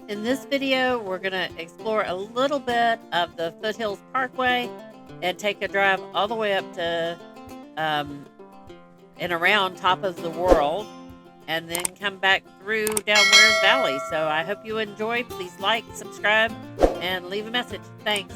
In this video, we're going to explore a little bit of the Foothills Parkway and take a drive all the way up to um, and around top of the world and then come back through down Wears Valley. So I hope you enjoy. Please like, subscribe, and leave a message. Thanks.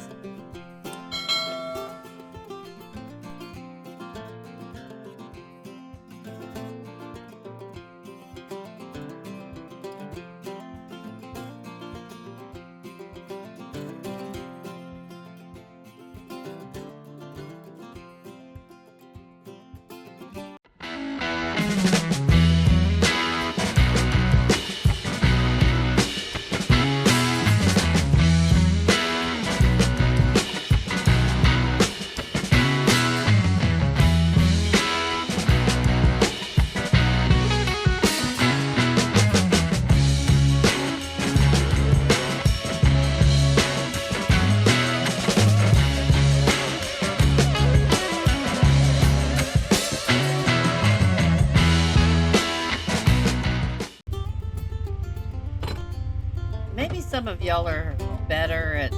Maybe some of y'all are better at,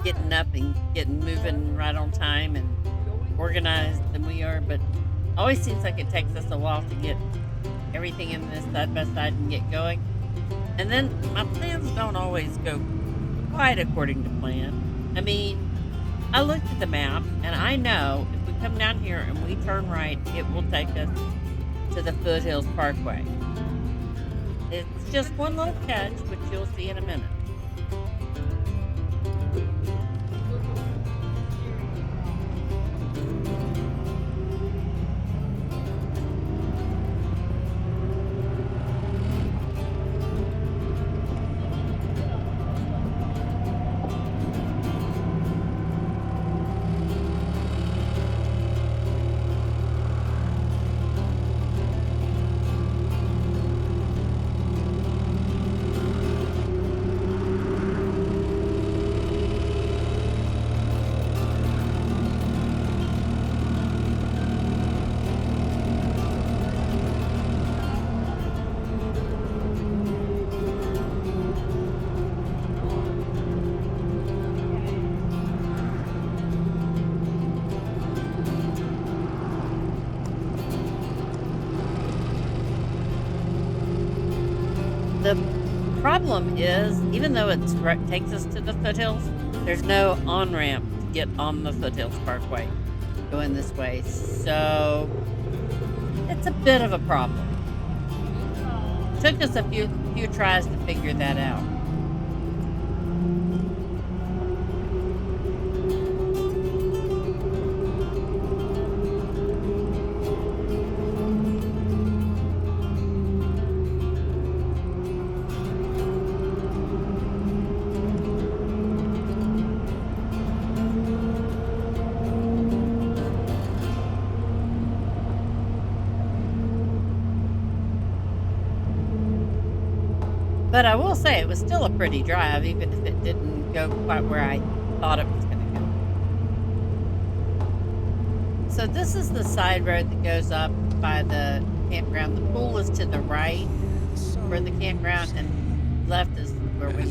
getting up and getting moving right on time and organized than we are, but always seems like it takes us a while to get everything in this side by side and get going. And then my plans don't always go quite according to plan. I mean, I looked at the map and I know if we come down here and we turn right, it will take us to the Foothills Parkway. It's just one little catch, which you'll see in a minute. The problem is, even though it takes us to the foothills, there's no on-ramp to get on the Foothills Parkway going this way. So it's a bit of a problem. Took us a few tries to figure that out. But I will say it was still a pretty drive, even if it didn't go quite where I thought it was going to go. So this is the side road that goes up by the campground. The pool is to the right for the campground, and left is where we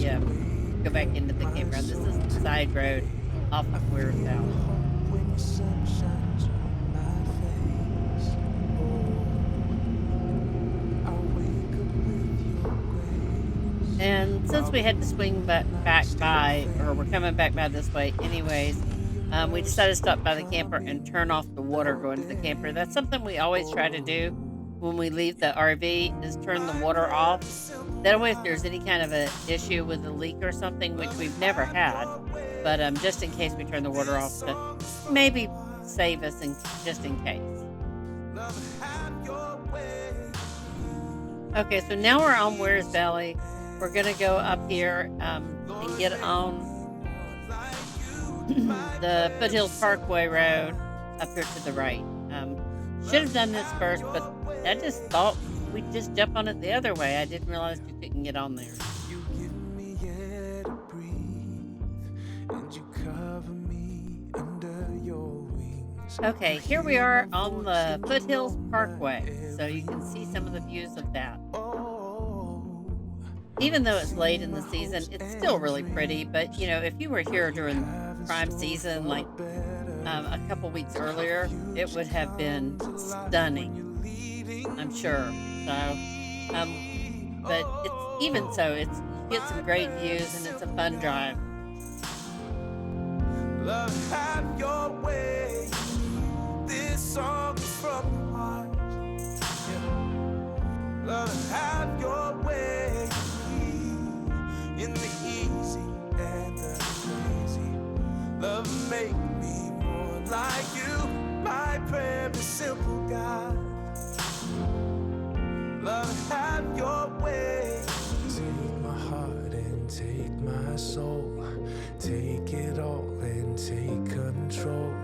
go back into the campground. This is the side road off of Wears Valley. And since we had to swing back by, or we're coming back by this way anyways, we decided to stop by the camper and turn off the water going to the camper. That's something we always try to do when we leave the RV, is turn the water off. That way if there's any kind of an issue with a leak or something, which we've never had, but just in case we turn the water off to maybe save us just in case. Okay, so now we're on Wears Valley. We're going to go up here and get on the Foothills Parkway Road up here to the right. Should have done this first, but I just thought we'd just jump on it the other way. I didn't realize you couldn't get on there. You give me air to breathe, and you cover me under your wings. Okay, here we are on the Foothills Parkway, so you can see some of the views of that. even though it's late in the season, it's still really pretty. But if you were here during prime season, like a couple weeks earlier, it would have been stunning, I'm sure. So, um, but it's even so, it's you get some great views and it's a fun drive. Love, have your way. This song is from the heart. Yeah. Love, have your way. In the easy and the crazy. Love, make me more like you. My prayer is simple, God. Love, have your way. Take my heart and take my soul. Take it all and take control.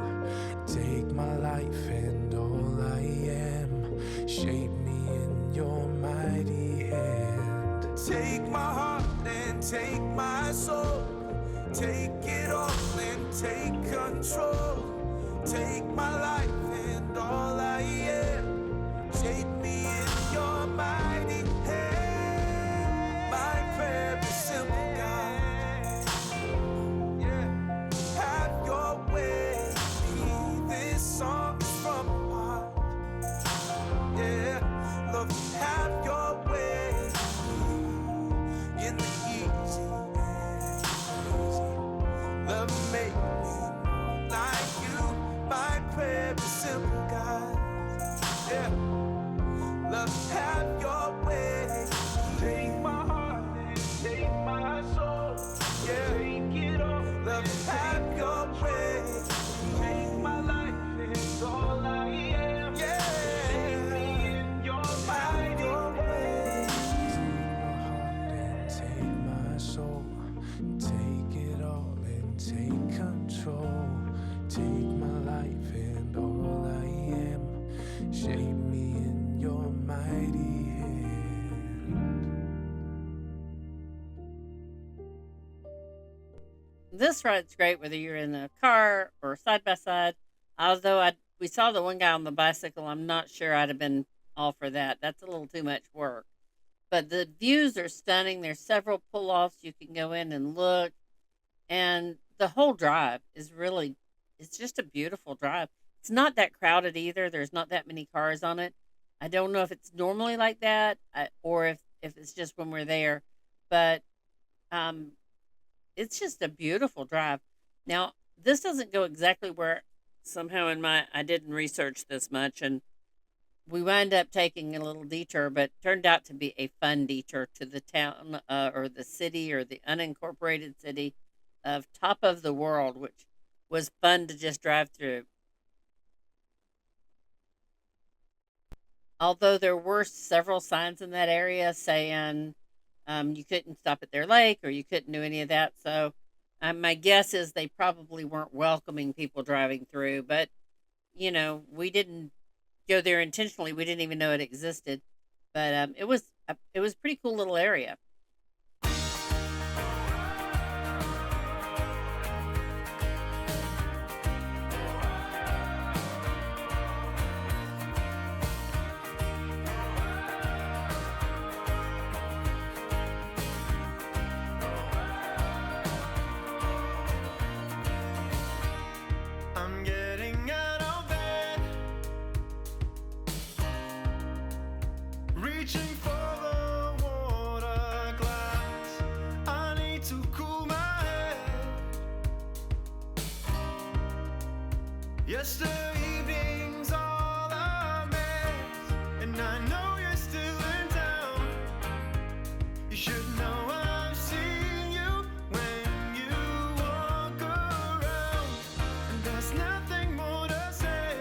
Take my life and all I am. Shape me in your mighty hand. Take my heart and take my soul. Take it all and take control. Take my life and all I am. Shape me in your mighty hand. My prayer is simple, God. Yeah. Have your way. This song is from the heart. Yeah. Love, have your way. In the easy and crazy. Love, make me like you. My prayer is simple, God. Yeah. Love, have your way. Take my heart and take my soul. Yeah. Take it all. Love, have your way. Take my life and all I am. Yeah. Shape me in your mighty way. Take my heart and take my soul. Take it all and take control. Take my life and all I am. Shape me in your mighty hand. This ride's great whether you're in a car or side by side. Although we saw the one guy on the bicycle, I'm not sure I'd have been all for that. That's a little too much work. But the views are stunning. There's several pull offs you can go in and look, and the whole drive is really, it's just a beautiful drive. It's not that crowded either. There's not that many cars on it. I don't know if it's normally like that, or if it's just when we're there, but um, it's just a beautiful drive. Now, this doesn't go exactly where, somehow in my, I didn't research this much, and we wind up taking a little detour, but turned out to be a fun detour to the town, or the city, or the unincorporated city of Top of the World, which was fun to just drive through. Although there were several signs in that area saying you couldn't stop at their lake or you couldn't do any of that. So my guess is they probably weren't welcoming people driving through. But we didn't go there intentionally. We didn't even know it existed. But it was a pretty cool little area. I'm getting out of bed, reaching for the water glass. I need to cool my head. Yesterday evening's all a mess, and I know you're still in town. You should know I've seen you when you walk around, and there's nothing more to say.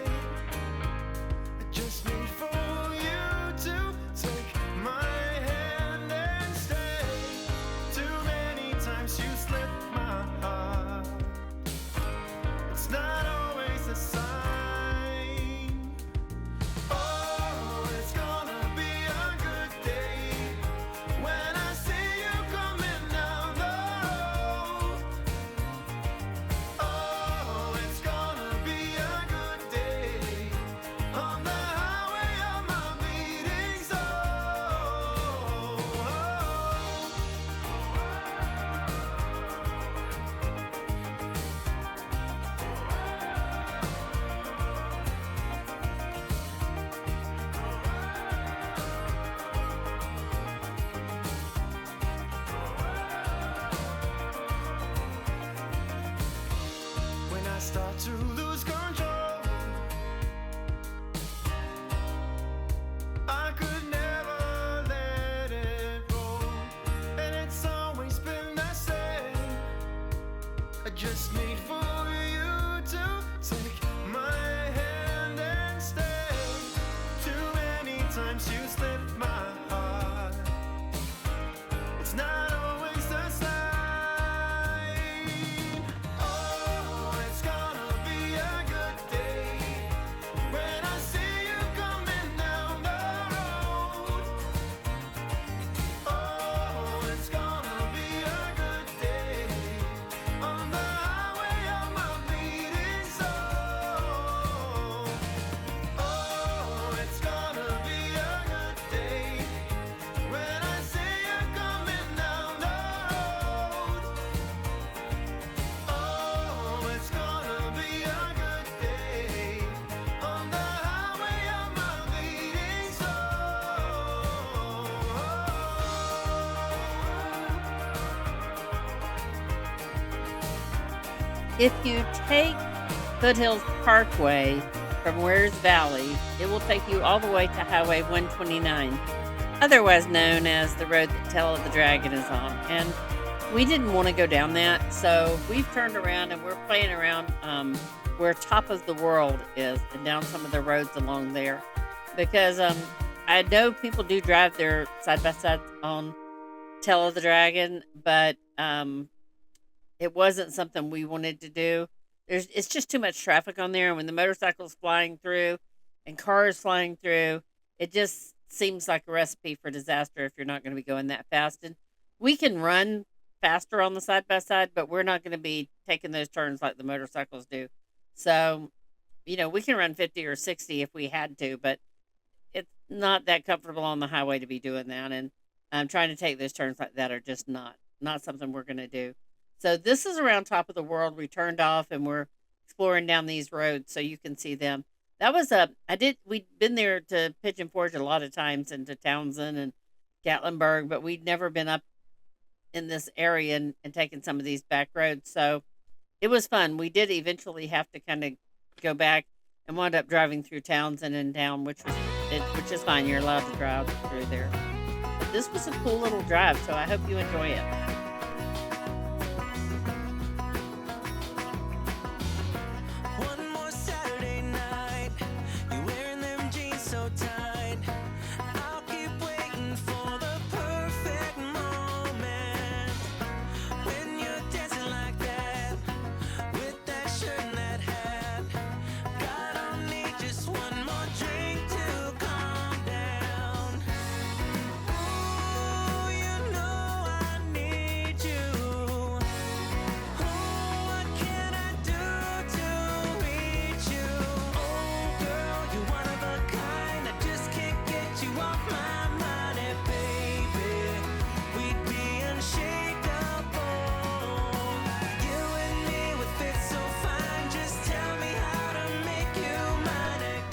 I just need for you to take my hand and stay. Too many times you slipped my heart. It's not always a sign If you take Foothills Parkway from Wares Valley, it will take you all the way to Highway 129, otherwise known as the road that Tail of the Dragon is on. And we didn't want to go down that, so we've turned around and we're playing around where Top of the World is and down some of the roads along there. Because I know people do drive their side by side on Tail of the Dragon, but it wasn't something we wanted to do. It's just too much traffic on there, and when the motorcycles flying through and cars flying through, it just seems like a recipe for disaster if you're not going to be going that fast. And we can run faster on the side by side, but we're not going to be taking those turns like the motorcycles do. So, we can run 50 or 60 if we had to, but it's not that comfortable on the highway to be doing that. And trying to take those turns like that are just not something we're going to do. So this is around Top of the World. We turned off and we're exploring down these roads so you can see them. That was we'd been there to Pigeon Forge a lot of times and to Townsend and Gatlinburg, but we'd never been up in this area and taken some of these back roads. So it was fun. We did eventually have to kind of go back and wound up driving through Townsend and down, which is fine. You're allowed to drive through there. But this was a cool little drive, so I hope you enjoy it.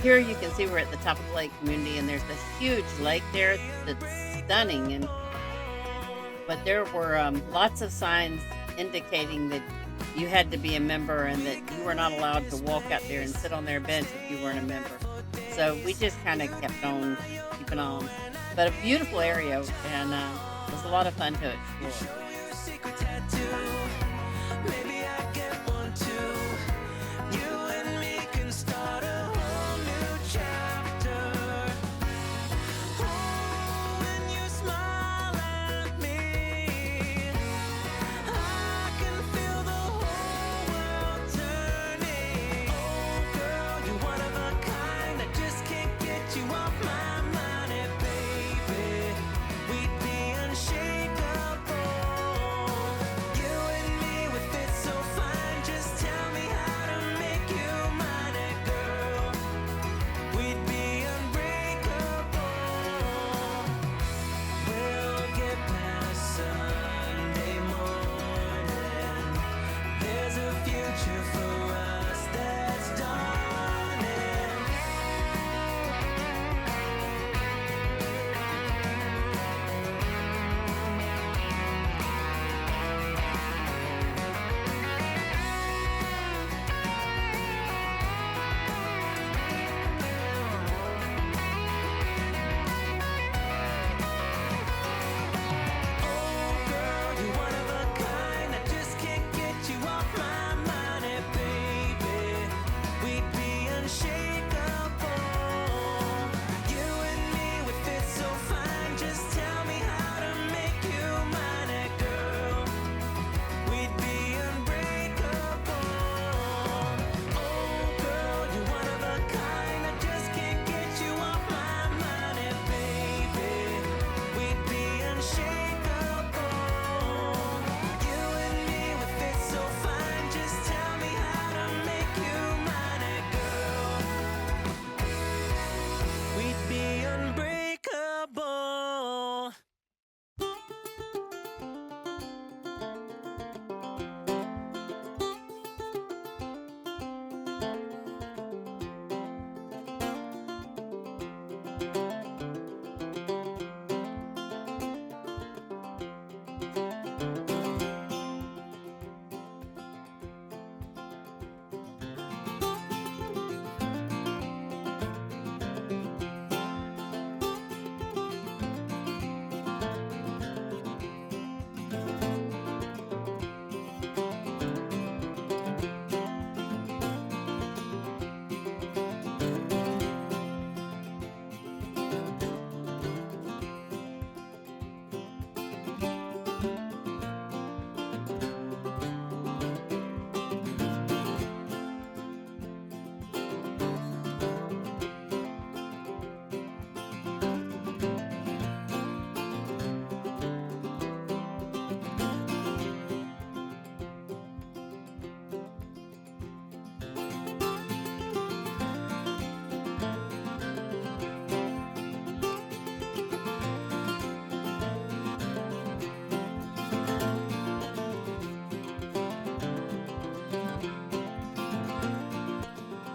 Here you can see we're at the top of the lake community, and there's this huge lake there that's stunning. But there were lots of signs indicating that you had to be a member and that you were not allowed to walk out there and sit on their bench if you weren't a member. So we just kind of kept on keeping on. But a beautiful area, and it was a lot of fun to explore.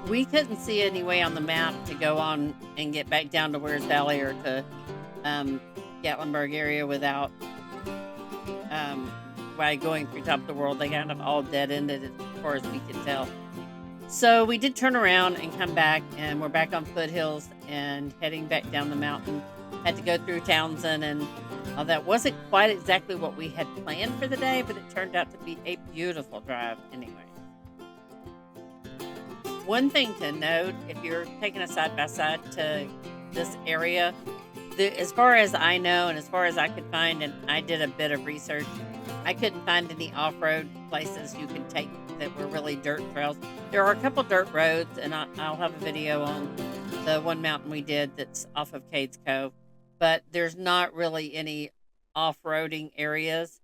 We couldn't see any way on the map to go on and get back down to Wears Valley or to Gatlinburg area without by going through top of the world. They kind of all dead ended as far as we could tell. So we did turn around and come back, and we're back on Foothills and heading back down the mountain. Had to go through Townsend, and that wasn't quite exactly what we had planned for the day, but it turned out to be a beautiful drive anyway. One thing to note, if you're taking a side-by-side to this area, as far as I know and as far as I could find, and I did a bit of research, I couldn't find any off-road places you could take that were really dirt trails. There are a couple dirt roads, and I'll have a video on the one mountain we did that's off of Cades Cove, but there's not really any off-roading areas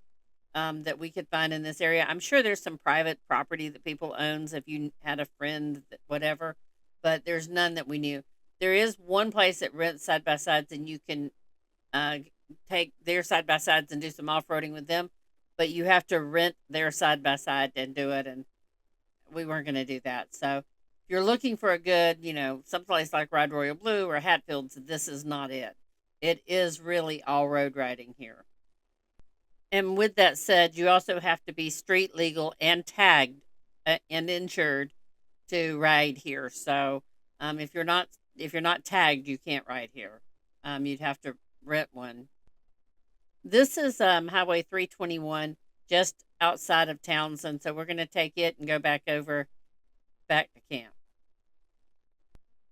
that we could find in this area. I'm sure there's some private property that people owns if you had a friend, whatever, but there's none that we knew. There is one place that rents side-by-sides, and you can take their side-by-sides and do some off-roading with them, but you have to rent their side-by-side and do it, and we weren't going to do that. So if you're looking for a good, someplace like Ride Royal Blue or Hatfields, this is not it. It is really all road riding here. And with that said, you also have to be street legal and tagged and insured to ride here. So if you're not tagged, you can't ride here. You'd have to rent one. This is Highway 321, just outside of Townsend. So we're going to take it and go back to camp.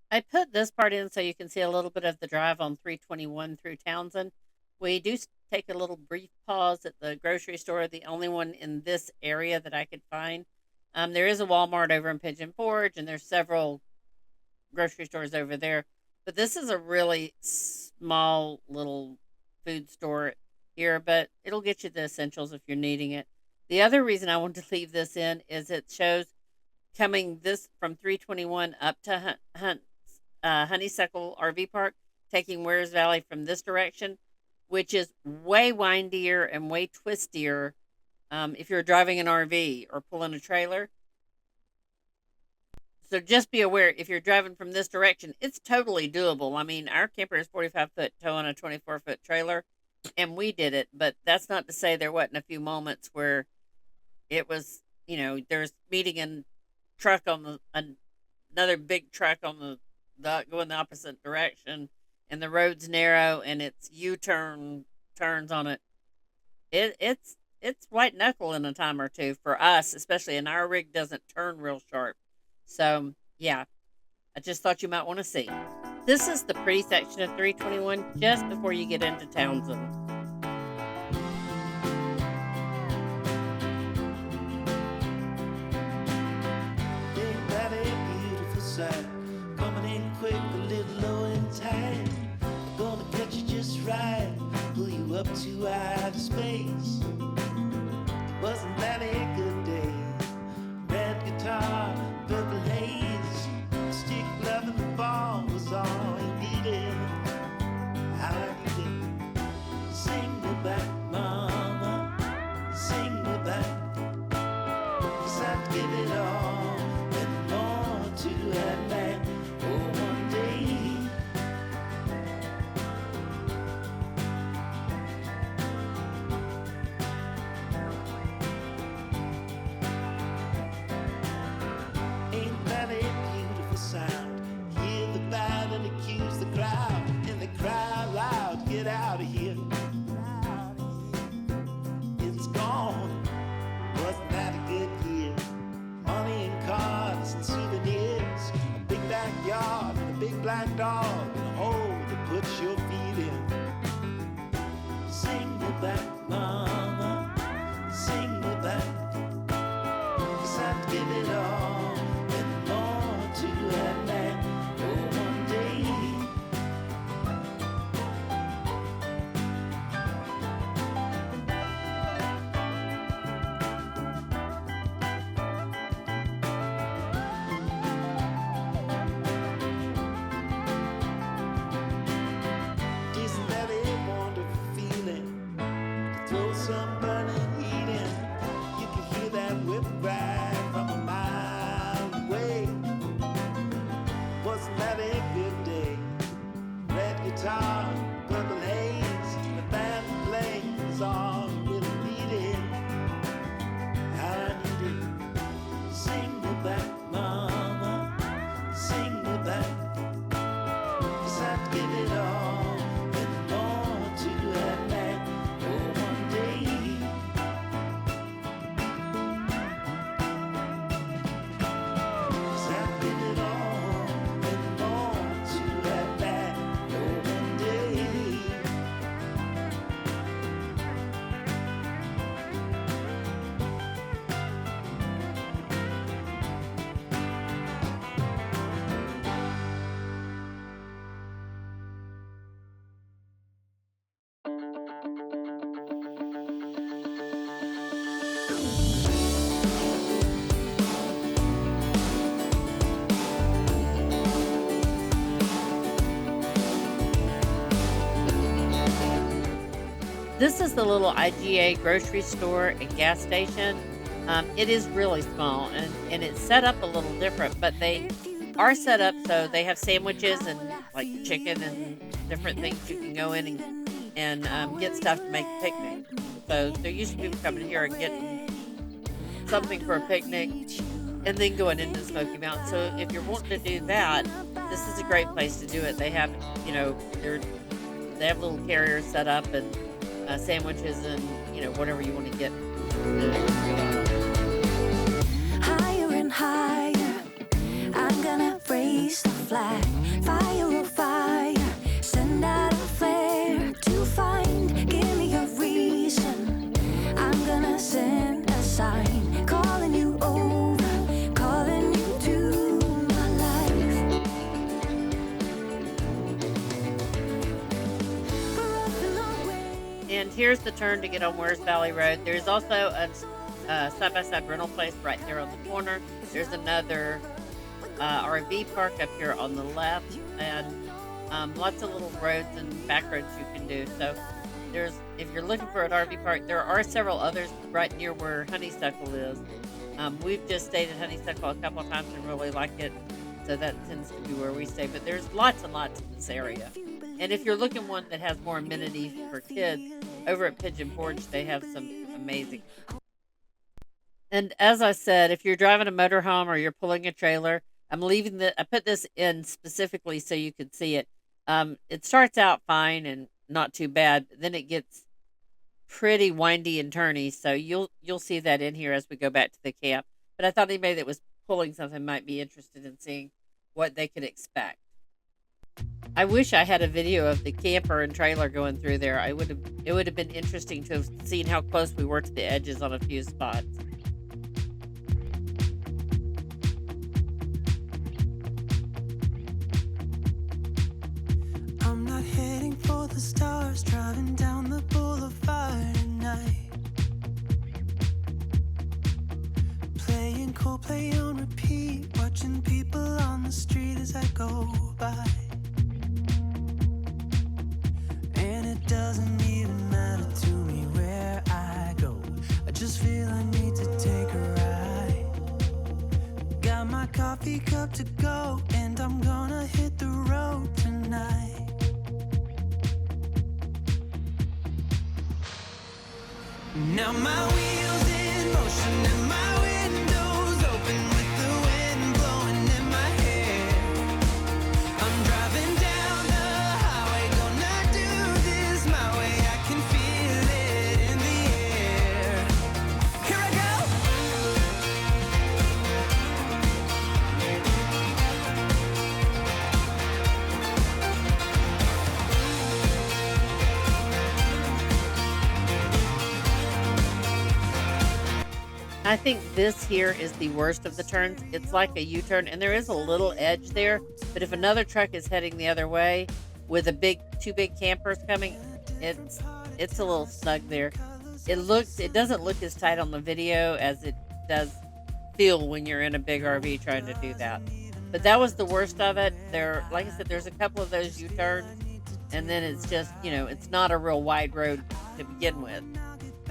I put this part in so you can see a little bit of the drive on 321 through Townsend. We do take a little brief pause at the grocery store, the only one in this area that I could find. There is a Walmart over in Pigeon Forge, and there's several grocery stores over there. But this is a really small little food store here, but it'll get you the essentials if you're needing it. The other reason I wanted to leave this in is it shows coming this from 321 up to Honeysuckle RV Park, taking Wears Valley from this direction, which is way windier and way twistier if you're driving an RV or pulling a trailer. So just be aware, if you're driving from this direction, it's totally doable. I mean, our camper is 45-foot tow on a 24-foot trailer, and we did it, but that's not to say there wasn't a few moments where it was, there's meeting a truck on another big truck on the going the opposite direction, and the road's narrow, and it's turns on it. It's white knuckle in a time or two for us, especially, and our rig doesn't turn real sharp. So yeah, I just thought you might want to see. This is the pretty section of 321 just before you get into Townsend. Big valley, beautiful sight, coming in quick, a little low in tide. Gonna catch you just right, pull you up to outer space. Wasn't that a good day? Red guitar, purple haze, stick love in the ball was all you needed. How you did? Sing me back, mama, sing me back. 'Cause I'd give it all and more to have back. Oh, one day. Ain't that a beautiful sound? Hear the band and accuse the crowd, and the crowd loud, get out of here. It's gone. Wasn't that a good year? Money and cars and souvenirs, a big backyard and a big black dog, and a hole to put your feet in. Sing me back, mama, sing me back. 'Cause I'd give it all and more to have back. Oh, one day. Isn't that a wonderful feeling? To throw some burning heat in. You can hear that whip cry from a mile away. guitar, purple haze, the band playing the song really needed. How I need it. Sing me back, mama, sing me back. 'Cause I'd give it all and more to have back for one day. 'Cause I'd give it all and more to have back for one day. This is the little IGA grocery store and gas station. It is really small and it's set up a little different, but they are set up so they have sandwiches and like chicken and different things you can go in and get stuff to make a picnic. So there used to be people coming here and getting something for a picnic and then going into Smoky Mountain. So if you're wanting to do that, this is a great place to do it. They have, they have little carriers set up and sandwiches and whatever you want to get. Higher and higher, I'm gonna raise the flag. Fire, oh fire, send out a flare to find. Give me a reason. I'm gonna send a sign, calling you over, calling you to my life. And here's the turn to get on Wears Valley Road. There's also a side-by-side rental place right there on the corner. There's another RV park up here on the left, and lots of little roads and back roads you can do. So if you're looking for an RV park, there are several others right near where Honeysuckle is. We've just stayed at Honeysuckle a couple of times and really like it, so that tends to be where we stay. But there's lots and lots in this area. And if you're looking one that has more amenities for kids, over at Pigeon Forge, they have some amazing. And as I said, if you're driving a motorhome or you're pulling a trailer, I put this in specifically so you could see it. It starts out fine and not too bad. Then it gets pretty windy and turny. So you'll see that in here as we go back to the camp. But I thought anybody that was pulling something might be interested in seeing what they could expect. I wish I had a video of the camper and trailer going through there. It would have been interesting to have seen how close we were to the edges on a few spots. I'm not heading for the stars, driving down the boulevard at night. Playing Coldplay on repeat, watching people on the street as I go by. And it doesn't even matter to me where I go, I just feel I need to take a ride. Got my coffee cup to go, and I'm gonna hit the road tonight. Now my wheels in motion and my windows open with the wind blowing in my hair. I'm driving down the highway, gonna do this my way. I can feel it in the air. Here I go. I think this here is the worst of the turns. It's like a U-turn, and there is a little edge there. But if another truck is heading the other way with two big campers coming, it's a little snug there. It doesn't look as tight on the video as it does feel when you're in a big RV trying to do that. But that was the worst of it. Like I said, there's a couple of those U-turns, and then it's just, it's not a real wide road to begin with.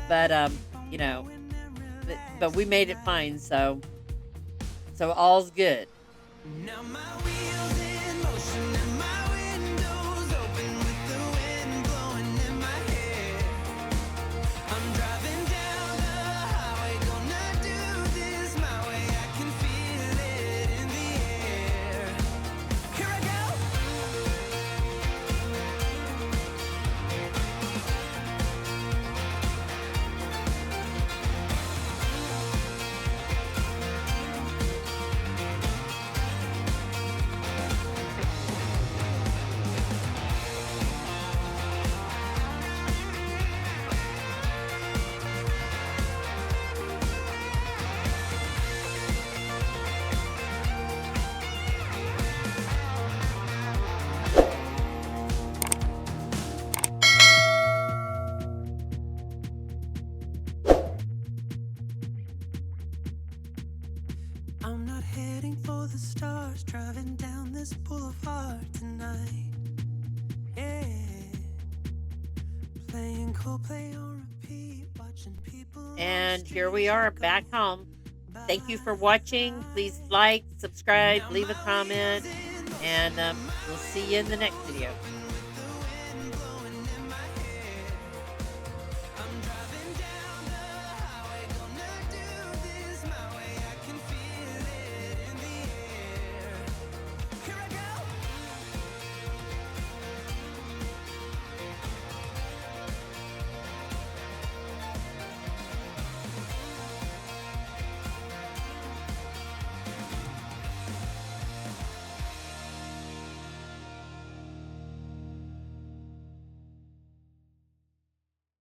But but we made it fine, so all's good. Now my wheels in motion and my windows open. And here we are back home. Thank you for watching. Please like, subscribe, leave a comment, and we'll see you in the next video.